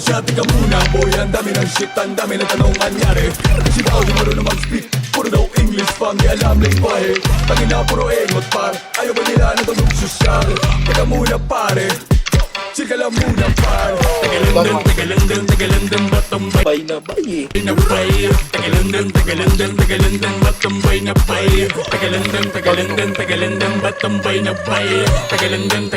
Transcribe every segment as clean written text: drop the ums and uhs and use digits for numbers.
siya, tika muna boy. Ang dami ng shit, ang dami ng tanong anyari. Kasi daw di marunong mag-speak, puro daw English fam, di alam lingwahe. Tangina puro engot par, ayaw ba nila ng tanong sosyal? Tika muna pare, chika lang muna par. Tagalindang, batong bay na bay. Pinabay, tagalindang, batong bay na bay. Tagalindang, batong bay na bay. Tagalindang,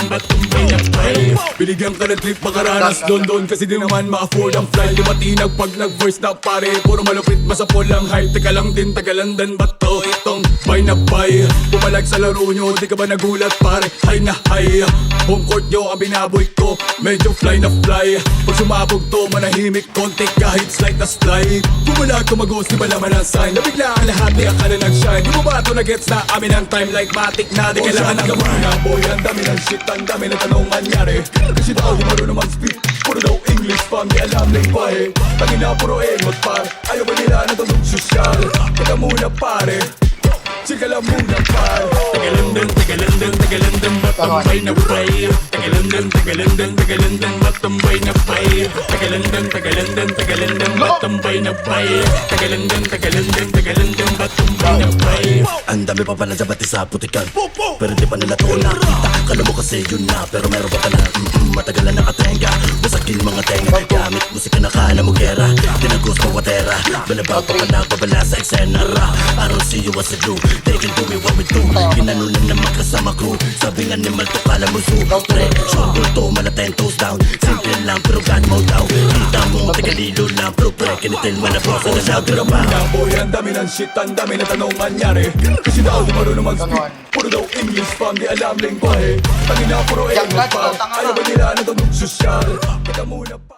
batong bay na bay. Binigyan ka ng trip makaranas London kasi di naman ma-afford ang flight. Di matinag pag nag-verse na pare, puro malupit masapol ang hype. Teka lang din, Tagalandan ba to? Itong bay na bay. Pumalag sa laro nyo, di ka ba nagulat pare? Hay na hay, home court nyo ang binaboy ko. Medyo fly na fly, pag sumabog to manahimik konti kahit slight na slide. Pumalag tumagos, di ba naman ang sign? Nabigla ang lahat, di ang kana nag-shine. Di mo ba ito na-gets na amin ang time like matic na? Di kailangan ng gamana boy, ang dami ng shit, ang dami ng tanong anyari. Kasi daw di marunong mag-speak, puro daw English fam, di alam lingwahe. Tangina puro engot par, ayaw ba nila ng tanong sosyal? Teka muna pare, chika lang muna par. Tagalindang, batong bay na bay. Tagalindang, batong bay na bay. Tagalindang, batong bay na bay. Tagalindang, batong bay na bay. Ang dami pa pala sa bati sa putikan, pero di pa nila to nakita. Kala mo kasi yun na, pero meron pa pala. Matagal na nakatenga, masakin mga tenga. Gamit musika na kala mo gera, tinagos mo watera. Balabaw pa ka nagbabala sa eksena ra. I don't see you as a Jew, they can do me what we do. Ginanunan naman kasama crew, sabi nga ni Malto kala mo zoo. Pre, short to, mala 10 toes down. Simple lang pero God mode daw. Kita mo, tagalilo lang, pero pre, kinitil mo na bro sa nasaw. Pero ba? Boy, ang dami ng shit, ang dami ng tanong anyari. Kasi daw di marunong mag-speak, puro daw English fam, di alam lingwahe. Tangina puro engot pa, ayaw ba nila ng tanong sosyal? Teka muna pa.